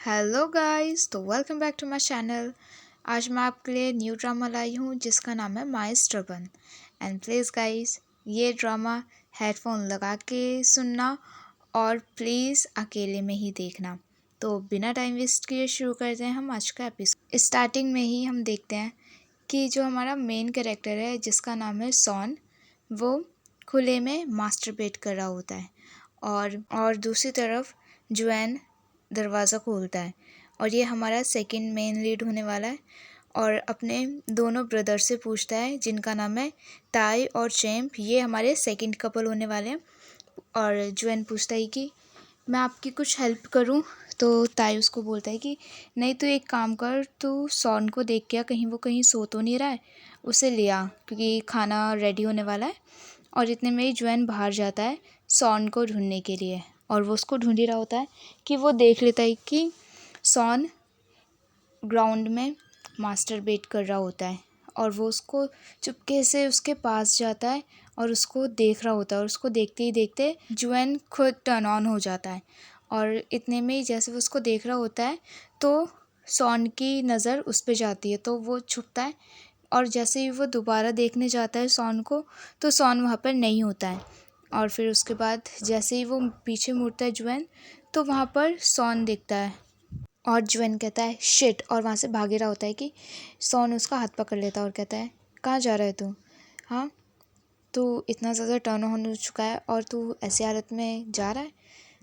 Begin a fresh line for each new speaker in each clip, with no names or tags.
Hello guys, तो welcome back to my channel. आज मैं आपके लिए न्यू ड्रामा लाई हूँ जिसका नाम है my stubborn. And please guys, ये ड्रामा हेडफोन लगा के सुनना और प्लीज़ अकेले में ही देखना। तो बिना टाइम वेस्ट किए शुरू करते हैं हम आज का एपिसोड। स्टार्टिंग में ही हम देखते हैं कि जो हमारा मेन कैरेक्टर है जिसका नाम है सॉन, वो खुले में मास्टरबेट कर रहा होता है और दूसरी तरफ जुएन दरवाज़ा खोलता है। और ये हमारा सेकंड मेन लीड होने वाला है और अपने दोनों ब्रदर से पूछता है जिनका नाम है ताई और चैम्प। ये हमारे सेकंड कपल होने वाले हैं। और जुएन पूछता है कि मैं आपकी कुछ हेल्प करूं। तो ताई उसको बोलता है कि नहीं, तू एक काम कर, तू सॉन को देख के कहीं वो कहीं सो तो नहीं रहा है, उसे ले आ क्योंकि खाना रेडी होने वाला है। और इतने में ही जुएन बाहर जाता है सॉन को ढूंढने के लिए और वो उसको ढूंढ ही रहा होता है कि वो देख लेता है कि सॉन ग्राउंड में मास्टरबेट कर रहा होता है। और वो उसको चुपके से उसके पास जाता है और उसको देख रहा होता है और उसको देखते ही देखते जुएन खुद टर्न ऑन हो जाता है। और इतने में ही जैसे वो उसको देख रहा होता है तो सॉन की नज़र उस पर जाती है तो वो छुपता है। और जैसे ही वो दोबारा देखने जाता है सॉन को तो सॉन वहाँ पर नहीं होता है। और फिर उसके बाद जैसे ही वो पीछे मुड़ता है जुएन, तो वहाँ पर सॉन दिखता है और जुएन कहता है शिट, और वहाँ से भाग ही रहा होता है कि सॉन उसका हाथ पकड़ लेता है और कहता है कहाँ जा रहा है तू? हाँ, तू इतना ज़्यादा टर्न ऑन हो चुका है और तू ऐसी हालत में जा रहा है,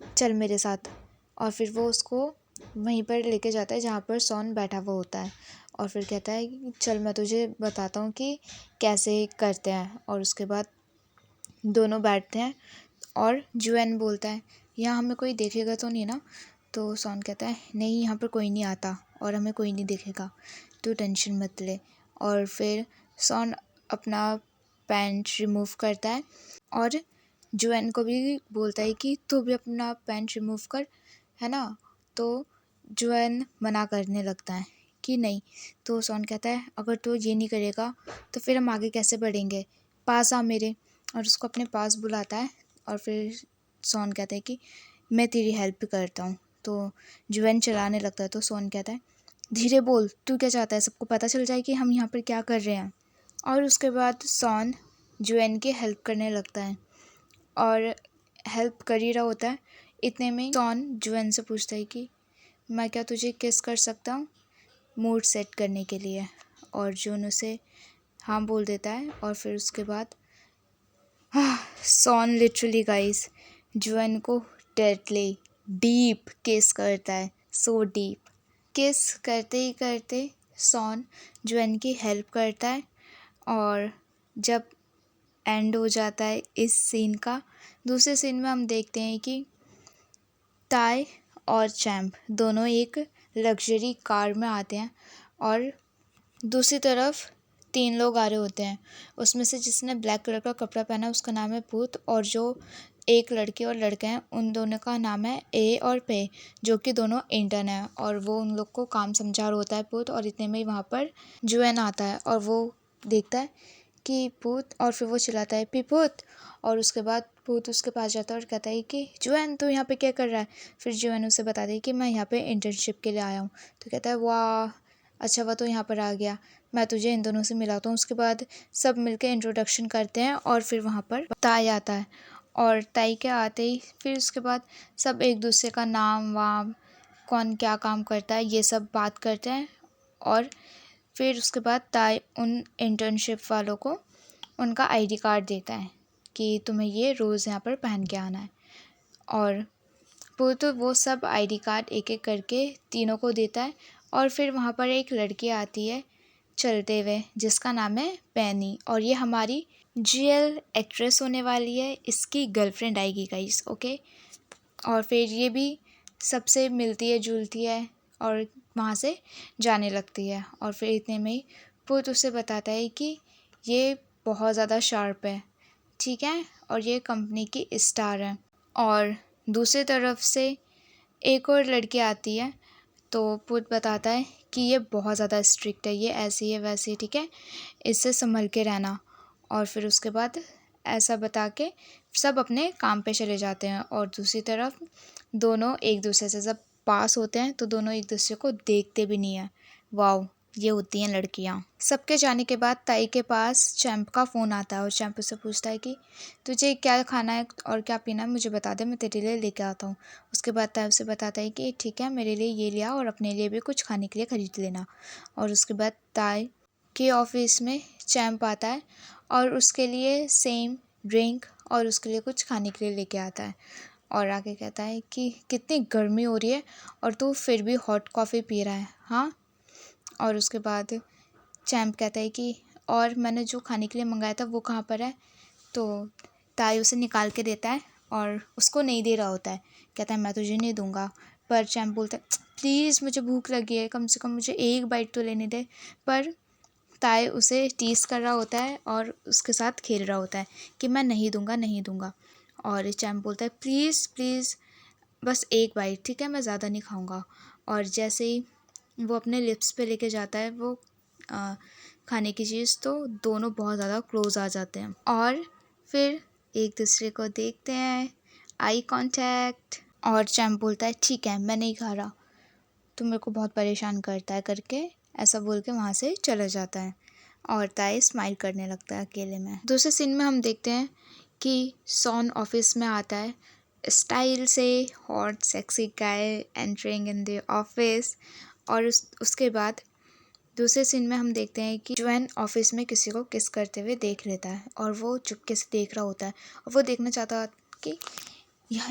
चल मेरे साथ। और फिर वो उसको वहीं पर लेके जाता है जहाँ पर सॉन बैठा हुआ होता है और फिर कहता है कि चल मैं तुझे बताता हूँ कि कैसे करते हैं। और उसके बाद दोनों बैठते हैं और जुएन बोलता है यहाँ हमें कोई देखेगा तो नहीं ना? तो सॉन कहता है नहीं, यहाँ पर कोई नहीं आता और हमें कोई नहीं देखेगा, तू टेंशन मत ले। और फिर सॉन अपना पैंट रिमूव करता है और जुएन को भी बोलता है कि तू भी अपना पैंट रिमूव कर, है ना? तो जुएन मना करने लगता है कि नहीं। तो सॉन कहता है अगर तू ये नहीं करेगा तो फिर हम आगे कैसे बढ़ेंगे, पास आ मेरे। और उसको अपने पास बुलाता है और फिर सॉन कहता है कि मैं तेरी हेल्प करता हूँ। तो जुएन चलाने लगता है तो सॉन कहता है धीरे बोल, तू क्या चाहता है, सबको पता चल जाए कि हम यहाँ पर क्या कर रहे हैं। और उसके बाद सॉन जुएन की हेल्प करने लगता है और हेल्प कर ही रहा होता है। इतने में सॉन जुएन से पूछता है कि मैं क्या तुझे किस कर सकता हूँ मूड सेट करने के लिए? और जुएन उसे हाँ बोल देता है और फिर उसके बाद सॉन लिटरली गाइस जुएन को डेडली डीप किस करता है, सो डीप। किस करते ही करते सॉन जुएन की हेल्प करता है और जब एंड हो जाता है इस सीन का, दूसरे सीन में हम देखते हैं कि ताई और चैम्प दोनों एक लग्जरी कार में आते हैं और दूसरी तरफ 3 लोग आ रहे होते हैं। उसमें से जिसने ब्लैक कलर का कपड़ा पहना है उसका नाम है पूत, और जो एक लड़की और लड़का है उन दोनों का नाम है ए और पे, जो कि दोनों इंटर्न है। और वो उन लोग को काम समझा रहा होता है पूत। और इतने में ही वहाँ पर जुएन आता है और वो देखता है कि पूत, और फिर वो चिल्लाता है पीपूत। और उसके बाद पूत उसके पास जाता है और कहता है कि जुएन तू यहाँ पे क्या कर रहा है? फिर जुएन उसे बताती है कि मैं यहाँ पे इंटर्नशिप के लिए आया हूँ। तो कहता है वाह, अच्छा वह तो यहाँ पर आ गया, मैं तुझे इन दोनों से मिलाता हूँ। उसके बाद सब मिलकर इंट्रोडक्शन करते हैं और फिर वहाँ पर ताई आता है और ताई के आते ही फिर उसके बाद सब एक दूसरे का नाम वाम, कौन क्या काम करता है, ये सब बात करते हैं। और फिर उसके बाद ताई उन इंटर्नशिप वालों को उनका आईडी कार्ड देता है कि तुम्हें ये रोज़ यहाँ पर पहन के आना है। और वो सब आईडी कार्ड एक एक करके तीनों को देता है। और फिर वहाँ पर एक लड़की आती है चलते हुए जिसका नाम है पैनी, और ये हमारी जीएल एक्ट्रेस होने वाली है, इसकी गर्लफ्रेंड आएगी गाइस, ओके। और फिर ये भी सबसे मिलती है जुलती है और वहाँ से जाने लगती है। और फिर इतने में ही पुत उसे बताता है कि ये बहुत ज़्यादा शार्प है, ठीक है, और ये कंपनी की स्टार है। और दूसरी तरफ से एक और लड़की आती है तो पुत बताता है कि ये बहुत ज़्यादा स्ट्रिक्ट है, ये ऐसी है वैसी, ठीक है, इससे संभल के रहना। और फिर उसके बाद ऐसा बता के सब अपने काम पे चले जाते हैं और दूसरी तरफ दोनों एक दूसरे से सब पास होते हैं तो दोनों एक दूसरे को देखते भी नहीं है। वाओ, ये होती हैं लड़कियाँ। सबके जाने के बाद ताई के पास चैंप का फ़ोन आता है और चैंप उससे पूछता है कि तुझे क्या खाना है और क्या पीना है मुझे बता दे, मैं तेरे लिए लेके आता हूँ। उसके बाद ताई उसे बताता है कि ठीक है, मेरे लिए ये लिया और अपने लिए भी कुछ खाने के लिए ख़रीद लेना। और उसके बाद ताई के ऑफिस में चैंप आता है और उसके लिए सेम ड्रिंक और उसके लिए कुछ खाने के लिए लेके आता है और आके कहता है कि कितनी गर्मी हो रही है और तू फिर भी हॉट कॉफ़ी पी रहा है, हाँ। और उसके बाद चैंप कहता है कि और मैंने जो खाने के लिए मंगाया था वो कहाँ पर है। तो ताई उसे निकाल के देता है और उसको नहीं दे रहा होता है। कहता है मैं तुझे नहीं दूंगा। पर चैंप बोलता है प्लीज़ मुझे भूख लगी है, कम से कम मुझे एक बाइट तो लेने दे। पर ताई उसे टीज़ कर रहा होता है और उसके साथ खेल रहा होता है कि मैं नहीं दूंगा, नहीं दूंगा। और चैंप बोलता है प्लीज़ प्लीज़ बस एक बाइट, ठीक है, मैं ज़्यादा नहीं खाऊंगा। और जैसे ही वो अपने लिप्स पे लेके जाता है वो खाने की चीज़, तो दोनों बहुत ज़्यादा क्लोज आ जाते हैं और फिर एक दूसरे को देखते हैं, आई कांटेक्ट। और चैंप बोलता है ठीक है, मैं नहीं खा रहा, तुम मेरे को बहुत परेशान करता है करके ऐसा बोल के वहाँ से चला जाता है। और ताई स्माइल करने लगता है अकेले में। दूसरे सीन में हम देखते हैं कि सॉन ऑफिस में आता है स्टाइल से, hot sexy guy entering in the office. और उसके बाद दूसरे सीन में हम देखते हैं कि जोएन ऑफिस में किसी को किस करते हुए देख लेता है और वो चुपके से देख रहा होता है और वो देखना चाहता है कि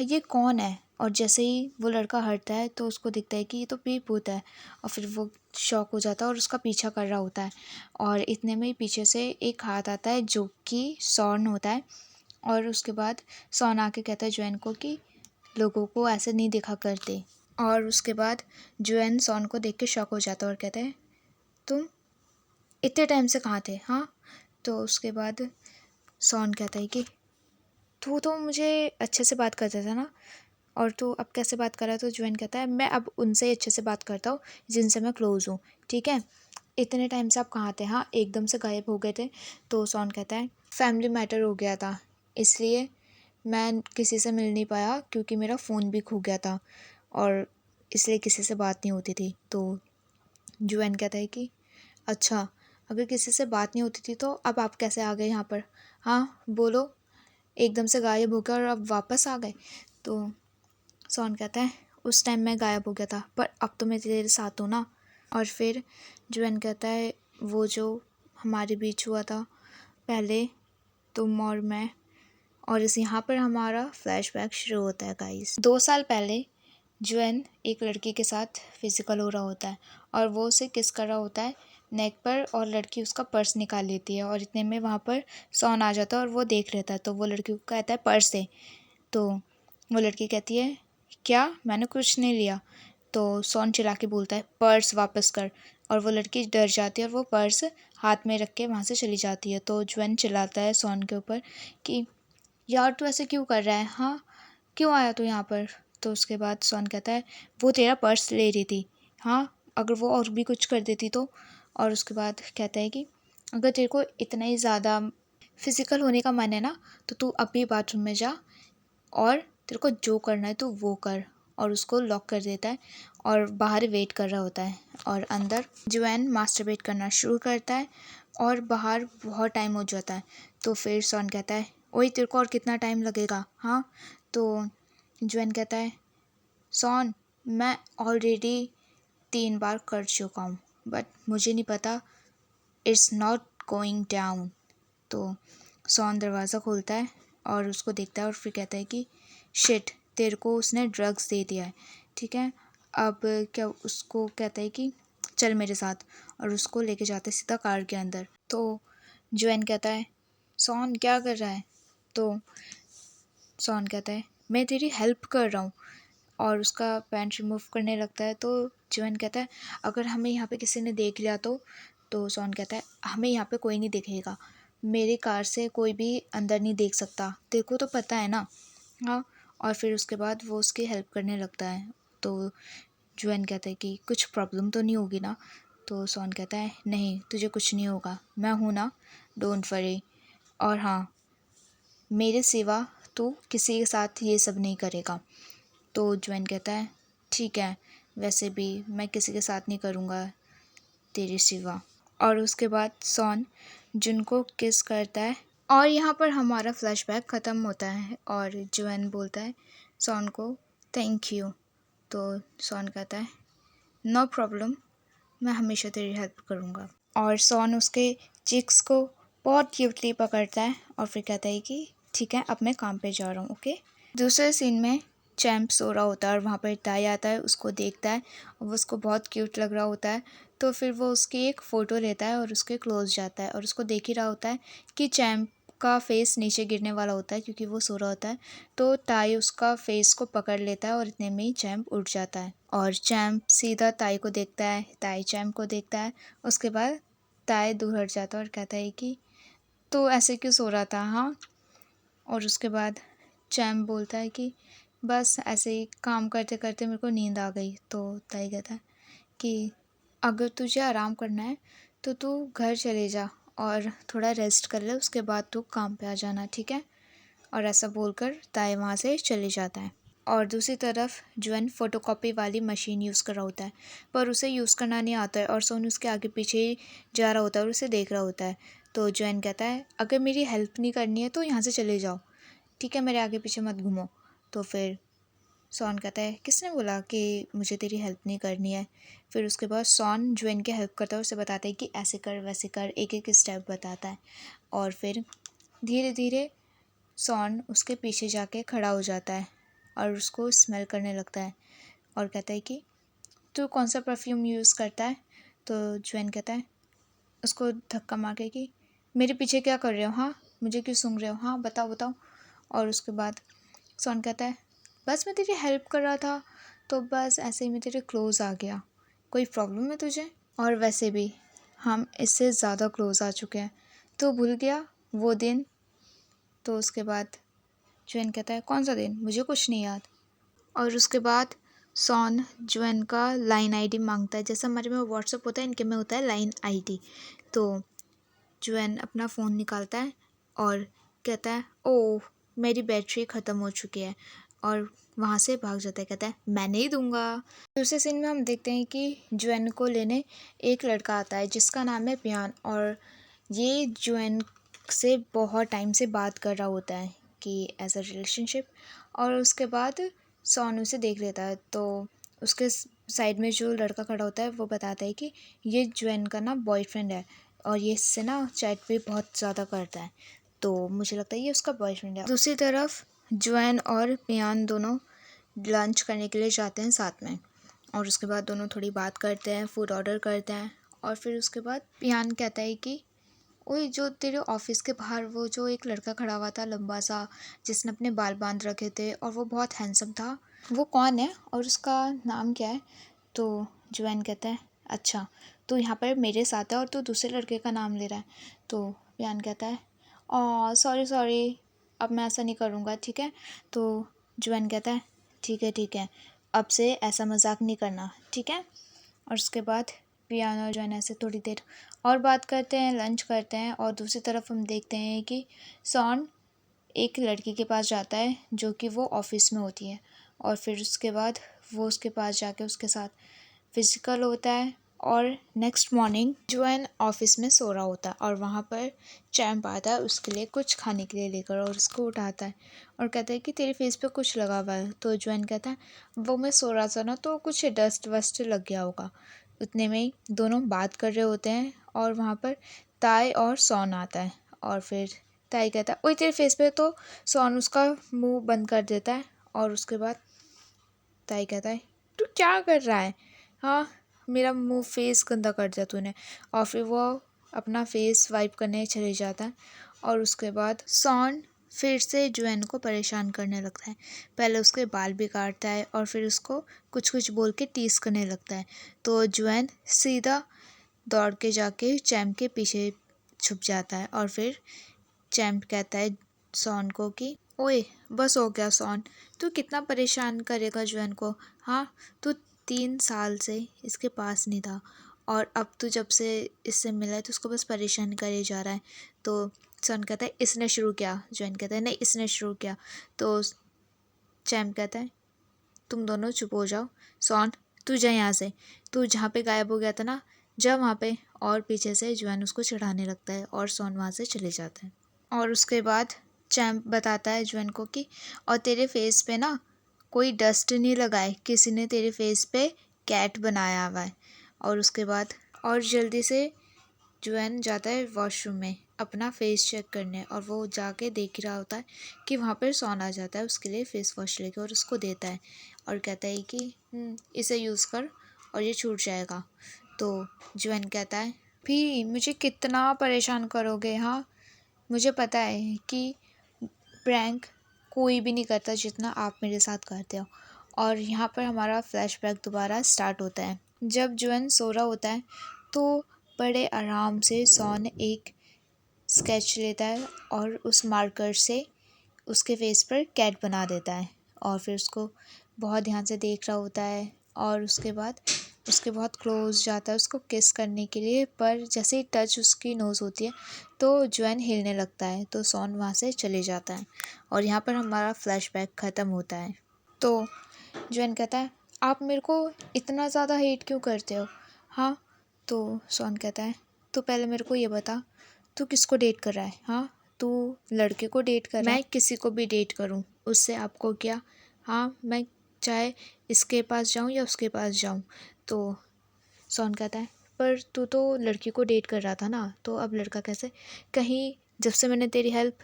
ये कौन है। और जैसे ही वो लड़का हटता है तो उसको दिखता है कि ये तो पीप होता है और फिर वो शॉक हो जाता है और उसका पीछा कर रहा होता है। और इतने में ही पीछे से एक हाथ आता है जो कि सॉन होता है। और उसके बाद सॉन आके कहता है जोएन को कि लोगों को ऐसे नहीं देखा करते। और उसके बाद जोएन सॉन को देख के शॉक हो जाता है और कहता है तुम इतने टाइम से कहाँ थे, हाँ। तो उसके बाद सॉन कहता है कि तू तो मुझे अच्छे से बात करता था ना, और तू अब कैसे बात कर रहा है। तो जोएन कहता है मैं अब उनसे ही अच्छे से बात करता हूँ जिनसे मैं क्लोज़ हूँ, ठीक है। इतने टाइम से आप कहाँ थे, हाँ, एकदम से गायब हो गए थे। तो सॉन कहता है फैमिली मैटर हो गया था इसलिए मैं किसी से मिल नहीं पाया क्योंकि मेरा फ़ोन भी खो गया था और इसलिए किसी से बात नहीं होती थी। तो जोएन कहता है कि अच्छा, अगर किसी से बात नहीं होती थी तो अब आप कैसे आ गए यहाँ पर, हाँ बोलो, एकदम से गायब हो गए और अब वापस आ गए। तो सॉन कहता है उस टाइम मैं गायब हो गया था पर अब तो मैं तेरे साथ हूँ ना। और फिर जोएन कहता है वो जो हमारे बीच हुआ था पहले, तुम और मैं, और इस यहाँ पर हमारा फ्लैशबैक शुरू होता है गाइस। 2 साल पहले जोएन एक लड़की के साथ फिजिकल हो रहा होता है और वो उसे किस कर रहा होता है नेक पर, और लड़की उसका पर्स निकाल लेती है और इतने में वहाँ पर सॉन आ जाता है और वो देख लेता है। तो वो लड़की को कहता है पर्स दे। तो वो लड़की कहती है क्या, मैंने कुछ नहीं लिया। तो सॉन चिल्ला के बोलता है पर्स वापस कर। और वो लड़की डर जाती है और वो पर्स हाथ में रख के वहाँ से चली जाती है। तो जोएन चिल्लाता है सॉन के ऊपर कि यार तू ऐसे क्यों कर रहा है, हाँ, क्यों आया तू यहाँ पर। तो उसके बाद सॉन कहता है वो तेरा पर्स ले रही थी, हाँ, अगर वो और भी कुछ कर देती तो। और उसके बाद कहता है कि अगर तेरे को इतना ही ज़्यादा फिज़िकल होने का मन है ना तो तू अभी बाथरूम में जा और तेरे को जो करना है तो वो कर। और उसको लॉक कर देता है और बाहर वेट कर रहा होता है। और अंदर जोएन मास्टरबेट करना शुरू करता है और बाहर बहुत टाइम हो जाता है। तो फिर सॉन कहता है ओए तेरे को और कितना टाइम लगेगा, हाँ। तो जोएन कहता है सॉन मैं ऑलरेडी 3 बार कर चुका हूँ बट मुझे नहीं पता इट्स नॉट गोइंग डाउन। तो सॉन दरवाज़ा खोलता है और उसको देखता है और फिर कहता है कि शिट, तेरे को उसने ड्रग्स दे दिया है, ठीक है। अब क्या, उसको कहता है कि चल मेरे साथ, और उसको लेके जाते सीधा कार के अंदर। तो जोएन कहता है सॉन क्या कर रहा है। तो सॉन कहता है मैं तेरी हेल्प कर रहा हूँ, और उसका पैंट रिमूव करने लगता है। तो जोएन कहता है अगर हमें यहाँ पे किसी ने देख लिया तो सॉन कहता है हमें यहाँ पे कोई नहीं देखेगा, मेरी कार से कोई भी अंदर नहीं देख सकता, तेरे को तो पता है ना, हाँ। और फिर उसके बाद वो उसकी हेल्प करने लगता है। तो जोएन कहता है कि कुछ प्रॉब्लम तो नहीं होगी ना। तो सॉन कहता है नहीं, तुझे कुछ नहीं होगा, मैं हूँ ना, डोंट वरी। और हाँ, मेरे सिवा तू किसी के साथ ये सब नहीं करेगा। तो जोएन कहता है ठीक है, वैसे भी मैं किसी के साथ नहीं करूँगा तेरे सिवा। और उसके बाद सॉन जुन को किस करता है और यहाँ पर हमारा फ्लैशबैक ख़त्म होता है और जुएन बोलता है सॉन को थैंक यू। तो सॉन कहता है नो प्रॉब्लम, मैं हमेशा तेरी हेल्प करूँगा। और सॉन उसके चिक्स को बहुत क्यूटली पकड़ता है और फिर कहता है कि ठीक है, अब मैं काम पे जा रहा हूँ, ओके। दूसरे सीन में चैम्प सो रहा होता है और वहाँ पर ताई आता है, उसको देखता है और वो उसको बहुत क्यूट लग रहा होता है। तो फिर वो उसकी एक फ़ोटो लेता है और उसके क्लोज जाता है और उसको देख ही रहा होता है कि चैम्प का फेस नीचे गिरने वाला होता है क्योंकि वो सो रहा होता है। तो ताई उसका फेस को पकड़ लेता है और इतने में ही चैम्प उठ जाता है और चैम्प सीधा ताई को देखता है, ताई चैम्प को देखता है। उसके बाद ताई दूर हट जाता है और कहता है कि तो ऐसे क्यों सो रहा था, हाँ। और उसके बाद चैम्प बोलता है कि बस ऐसे ही काम करते करते मेरे को नींद आ गई। तो ताई कहता है कि अगर तुझे आराम करना है तो तू घर चले जा और थोड़ा रेस्ट कर ले, उसके बाद तू काम पे आ जाना, ठीक है। और ऐसा बोलकर ताई वहाँ से चले जाता है। और दूसरी तरफ जुएन फ़ोटोकॉपी वाली मशीन यूज़ कर रहा होता है पर उसे यूज़ करना नहीं आता है और सोनू उसके आगे पीछे ही जा रहा होता है और उसे देख रहा होता है। तो जुएन कहता है अगर मेरी हेल्प नहीं करनी है तो यहाँ से चले जाओ, ठीक है, मेरे आगे पीछे मत घूमो। तो फिर सॉन कहता है किसने बोला कि मुझे तेरी हेल्प नहीं करनी है। फिर उसके बाद सॉन जुएन की हेल्प करता है, उसे बताता है कि ऐसे कर वैसे कर, एक एक स्टेप बताता है। और फिर धीरे धीरे सॉन उसके पीछे जाके खड़ा हो जाता है और उसको स्मेल करने लगता है और कहता है कि तू कौन सा परफ्यूम यूज़ करता है। तो जुएन कहता है उसको धक्का मार के कि मेरे पीछे क्या कर रहे हो, हाँ, मुझे क्यों सूंघ रहे हो, हाँ बताओ बताओ। और उसके बाद सॉन कहता है बस मैं तेरी हेल्प कर रहा था तो बस ऐसे ही मैं तेरे क्लोज़ आ गया, कोई प्रॉब्लम है तुझे। और वैसे भी हम इससे ज़्यादा क्लोज़ आ चुके हैं, तो भूल गया वो दिन। तो उसके बाद जुएन कहता है कौन सा दिन, मुझे कुछ नहीं याद। और उसके बाद सॉन जुएन का लाइन आईडी मांगता है, जैसे हमारे में व्हाट्सअप होता है इनके में होता है लाइन आईडी। तो जुएन अपना फ़ोन निकालता है और कहता है ओह मेरी बैटरी ख़त्म हो चुकी है और वहाँ से भाग जाता है, कहता है मैं नहीं दूंगा। दूसरे सीन में हम देखते हैं कि जुएन को लेने एक लड़का आता है जिसका नाम है पियान और ये जुएन से बहुत टाइम से बात कर रहा होता है कि एज अ रिलेशनशिप। और उसके बाद सॉन उसे देख लेता है तो उसके साइड में जो लड़का खड़ा होता है वो बताता है कि ये जुएन का ना बॉयफ्रेंड है और ये इससे ना चैट भी बहुत ज़्यादा करता है, तो मुझे लगता है ये उसका बॉयफ्रेंड है। दूसरी तरफ जुएन और पियान दोनों लंच करने के लिए जाते हैं साथ में और उसके बाद दोनों थोड़ी बात करते हैं, फूड ऑर्डर करते हैं। और फिर उसके बाद पियान कहता है कि ओए जो तेरे ऑफिस के बाहर वो जो एक लड़का खड़ा हुआ था लंबा सा जिसने अपने बाल बांध रखे थे और वो बहुत हैंडसम था, वो कौन है और उसका नाम क्या है। तो जुएन कहता है अच्छा तू यहाँ पर मेरे साथ है और तू दूसरे लड़के का नाम ले रहा है। तो पियान कहता है सॉरी सॉरी, अब मैं ऐसा नहीं करूँगा, ठीक है। तो जुएन कहता है ठीक है, अब से ऐसा मजाक नहीं करना, ठीक है। और उसके बाद पियानो और जॉन ऐसे थोड़ी देर और बात करते हैं, लंच करते हैं। और दूसरी तरफ हम देखते हैं कि सॉन एक लड़की के पास जाता है जो कि वो ऑफिस में होती है और फिर उसके बाद वो उसके पास जाके उसके साथ फिजिकल होता है। और नेक्स्ट मॉर्निंग जोएन ऑफिस में सो रहा होता है और वहाँ पर चैम्प आता है उसके लिए कुछ खाने के लिए लेकर और उसको उठाता है और कहता है कि तेरे फेस पे कुछ लगा हुआ है। तो जोएन कहता है वो मैं सो रहा था ना तो कुछ डस्ट वस्ट लग गया होगा। उतने में ही दोनों बात कर रहे होते हैं और वहाँ पर ताई और सॉन आता है और फिर ताई कहता है ओए तेरे फेस पे, तो सॉन उसका मुंह बंद कर देता है और उसके बाद ताई कहता है तू क्या कर रहा है, हाँ मेरा मुंह फेस गंदा कर दिया तूने। और फिर वो अपना फेस वाइप करने चले जाता है और उसके बाद सॉन फिर से जुएन को परेशान करने लगता है। पहले उसके बाल भी काटता है और फिर उसको कुछ कुछ बोल के टीस करने लगता है। तो जुएन सीधा दौड़ के जाके चैम्प के पीछे छुप जाता है और फिर चैम्प कहता है सॉन को कि ओए बस हो गया सॉन, तू कितना परेशान करेगा जुएन को, हाँ तू 3 साल से इसके पास नहीं था और अब तू जब से इससे मिला है तो उसको बस परेशान करे जा रहा है। तो सॉन कहता है इसने शुरू किया, जुएन कहता है नहीं इसने शुरू किया। तो चैम्प कहता है तुम दोनों चुप हो जाओ। सॉन, तू जा यहाँ से, तू जहाँ पे गायब हो गया था ना, जा वहाँ पे। और पीछे से जुआन उसको चिढ़ाने लगता है और सॉन वहाँ से चले जाता है। और उसके बाद चैम्प बताता है जुआन को कि और तेरे फेस पे ना कोई डस्ट नहीं लगा है, किसी ने तेरे फेस पे कैट बनाया हुआ है। और उसके बाद और जल्दी से जुआन जाता है वॉशरूम में अपना फेस चेक करने, और वो जाके देख रहा होता है कि वहाँ पर सॉन आ जाता है उसके लिए फेस वॉश लेके और उसको देता है और कहता है कि इसे यूज़ कर और ये छूट जाएगा। तो जुआन कहता है, भी मुझे कितना परेशान करोगे? हाँ, मुझे पता है कि प्रैंक कोई भी नहीं करता जितना आप मेरे साथ करते हो। और यहाँ पर हमारा फ्लैशबैक दोबारा स्टार्ट होता है। जब जुआन सो रहा होता है तो बड़े आराम से सॉन एक स्केच लेता है और उस मार्कर से उसके फेस पर कैट बना देता है और फिर उसको बहुत ध्यान से देख रहा होता है। और उसके बाद उसके बहुत क्लोज जाता है उसको किस करने के लिए, पर जैसे ही टच उसकी नोज़ होती है तो जुआन हिलने लगता है, तो सॉन वहाँ से चले जाता है और यहाँ पर हमारा फ्लैशबैक ख़त्म होता है। तो जुआन कहता है, आप मेरे को इतना ज़्यादा हेट क्यों करते हो? हाँ, तो सॉन कहता है, तो पहले मेरे को ये बता, तू किसको डेट कर रहा है? हाँ, तू लड़के को डेट कर रहा है? मैं किसी को भी डेट करूँ, उससे आपको क्या? हाँ, मैं चाहे इसके पास जाऊँ या उसके पास जाऊँ। तो सॉन कहता है, पर तू तो लड़की को डेट कर रहा था ना, तो अब लड़का कैसे? कहीं जब से मैंने तेरी हेल्प।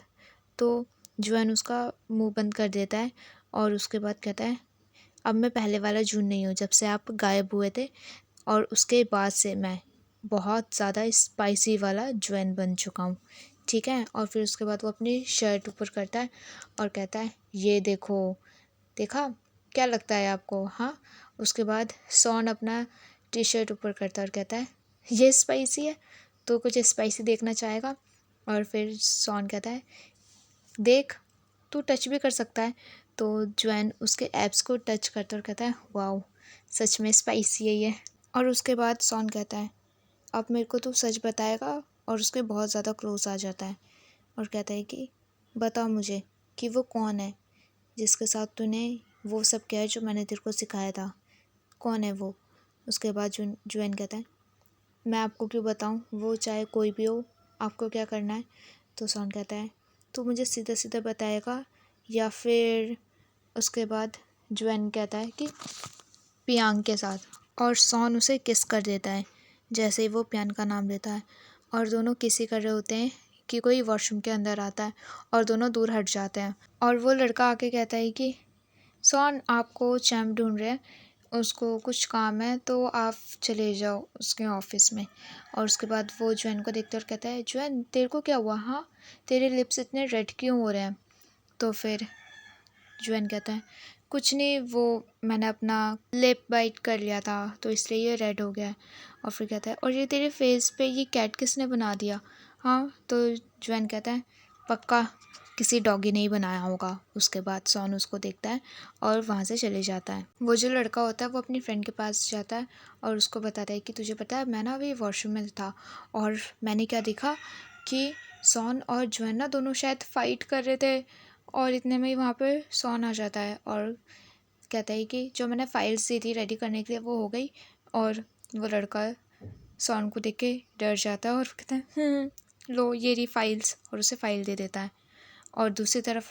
तो जुआन उसका मुंह बंद कर देता है और उसके बाद कहता है, अब मैं पहले वाला जून नहीं हूँ। जब से आप गायब हुए थे और उसके बाद से मैं बहुत ज़्यादा स्पाइसी वाला जुआन बन चुका हूँ, ठीक है? और फिर उसके बाद वो अपनी शर्ट ऊपर करता है और कहता है, ये देखो, देखा क्या लगता है आपको? हाँ। उसके बाद सॉन अपना टी शर्ट ऊपर करता है और कहता है, ये स्पाइसी है, तो कुछ स्पाइसी देखना चाहेगा? और फिर सॉन कहता है, देख, तू टच भी कर सकता है। तो जुआन उसके एब्स को टच करता है और कहता है, वाओ, सच में स्पाइसी है ये। और उसके बाद सॉन कहता है, अब मेरे को तू सच बताएगा? और उसके बहुत ज़्यादा क्लोज आ जाता है और कहता है कि बता मुझे कि वो कौन है जिसके साथ तूने वो सब किया है जो मैंने तेरे को सिखाया था, कौन है वो? उसके बाद जुआन कहता है, मैं आपको क्यों बताऊं, वो चाहे कोई भी हो, आपको क्या करना है? तो सॉन कहता है, तू मुझे सीधा सीधा बताएगा या फिर? उसके बाद जुआन कहता है कि पियांग के साथ, और सॉन उसे किस कर देता है जैसे ही वो पियांग का नाम लेता है। और दोनों किसी कर रहे होते हैं कि कोई वॉशरूम के अंदर आता है और दोनों दूर हट जाते हैं। और वो लड़का आके कहता है कि सॉन आपको चैम्प ढूंढ रहे हैं, उसको कुछ काम है तो आप चले जाओ उसके ऑफिस में। और उसके बाद वो जुआन को देखता है और कहता है, जुआन तेरे को क्या हुआ? हाँ, तेरे लिप्स इतने रेड क्यों हो रहे हैं? तो फिर जुआन कहता है, कुछ नहीं, वो मैंने अपना लिप बाइट कर लिया था तो इसलिए ये रेड हो गया है। और फिर कहता है, और ये तेरे फेस पे ये कैट किसने बना दिया? हाँ, तो जुआन कहता है, पक्का किसी डॉगी ने ही बनाया होगा। उसके बाद सॉन उसको देखता है और वहाँ से चले जाता है। वो जो लड़का होता है वो अपनी फ्रेंड के पास जाता है और उसको बताता है कि तुझे पता है, मैं ना अभी वॉशरूम में था और मैंने क्या देखा कि सॉन और जुआन ना दोनों शायद फ़ाइट कर रहे थे। और इतने में ही वहाँ पर सॉन आ जाता है और कहता है कि जो मैंने फाइल्स दी थी रेडी करने के लिए वो हो गई। और वो लड़का सॉन को देख के डर जाता है और कहता है, लो ये रही फाइल्स, और उसे फाइल दे देता है। और दूसरी तरफ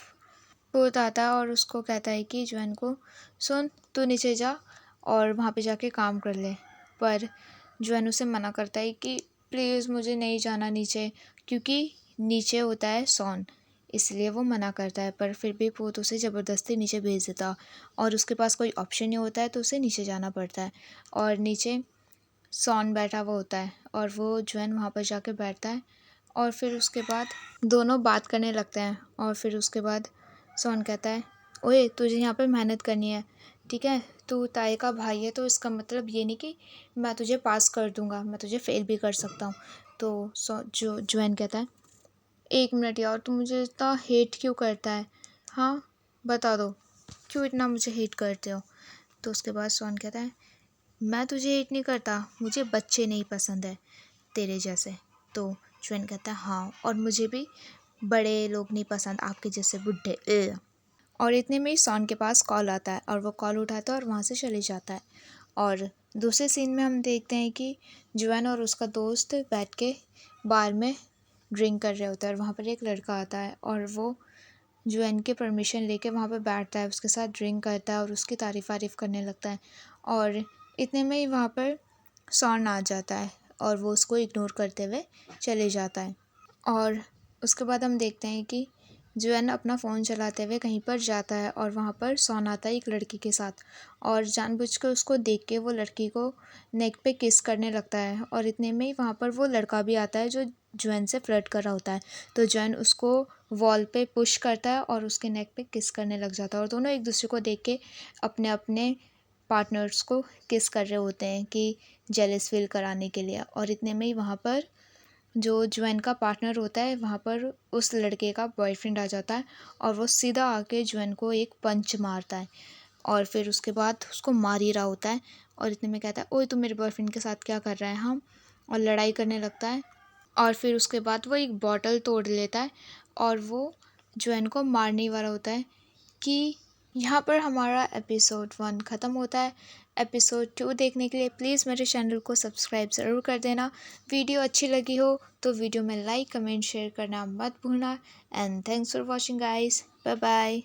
भूत आता है और उसको कहता है कि जुआन को, सुन, तू नीचे जा और वहाँ पे जाके काम कर ले। पर जुआन उसे मना करता है कि प्लीज़ मुझे नहीं जाना नीचे, क्योंकि नीचे होता है सॉन, इसलिए वो मना करता है। पर फिर भी भूत उसे ज़बरदस्ती नीचे भेज देता और उसके पास कोई ऑप्शन नहीं होता है तो उसे नीचे जाना पड़ता है। और नीचे सॉन बैठा हुआ होता है और वो जुआन वहाँ पर जाके बैठता है और फिर उसके बाद दोनों बात करने लगते हैं। और फिर उसके बाद सॉन कहता है, ओए तुझे यहाँ पे मेहनत करनी है, ठीक है? तू ताए का भाई है तो इसका मतलब ये नहीं कि मैं तुझे पास कर दूँगा, मैं तुझे फ़ेल भी कर सकता हूँ। तो जुआन कहता है, एक मिनट यार, तू मुझे इतना हेट क्यों करता है? हाँ, बता दो, क्यों इतना मुझे हेट करते हो? तो उसके बाद सॉन कहता है, मैं तुझे हेट नहीं करता, मुझे बच्चे नहीं पसंद है तेरे जैसे। तो जुआन कहता है, हाँ, और मुझे भी बड़े लोग नहीं पसंद, आपके जैसे बुढ़े। और इतने में ही सॉन के पास कॉल आता है और वो कॉल उठाता है और वहाँ से चले जाता है। और दूसरे सीन में हम देखते हैं कि जुआन और उसका दोस्त बैठ के बार में ड्रिंक कर रहे होते हैं और वहाँ पर एक लड़का आता है और वो जुआन के परमिशन लेके वहाँ पर बैठता है, उसके साथ ड्रिंक करता है और उसकी तारीफ़ करने लगता है। और इतने में ही वहाँ पर सॉन आ जाता है और वो उसको इग्नोर करते हुए चले जाता है। और उसके बाद हम देखते हैं कि जुआन अपना फ़ोन चलाते हुए कहीं पर जाता है और वहाँ पर सॉन आता है एक लड़की के साथ और जानबूझकर उसको देख के वो लड़की को नेक पे किस करने लगता है। और इतने में ही वहाँ पर वो लड़का भी आता है जो जुआन से फ्लर्ट कर रहा होता है। तो जुआन उसको वॉल पे पुश करता है और उसके नेक पे किस करने लग जाता है और दोनों एक दूसरे को देख के अपने अपने पार्टनर्स को किस कर रहे होते हैं कि जेलस फील कराने के लिए। और इतने में ही वहाँ पर जो जुआन का पार्टनर होता है वहाँ पर उस लड़के का बॉयफ्रेंड आ जाता है और वो सीधा आके जुआन को एक पंच मारता है और फिर उसके बाद उसको मार ही रहा होता है। और इतने में कहता है, ओए तू मेरे बॉयफ्रेंड के साथ क्या कर रहा है हम, और लड़ाई करने लगता है। और फिर उसके बाद वो एक बॉटल तोड़ लेता है और वो जुआन को मारने ही वाला होता है कि यहाँ पर हमारा एपिसोड 1 ख़त्म होता है। एपिसोड 2 देखने के लिए प्लीज़ मेरे चैनल को सब्सक्राइब ज़रूर कर देना। वीडियो अच्छी लगी हो तो वीडियो में लाइक कमेंट शेयर करना मत भूलना। And thanks for watching guys, bye bye.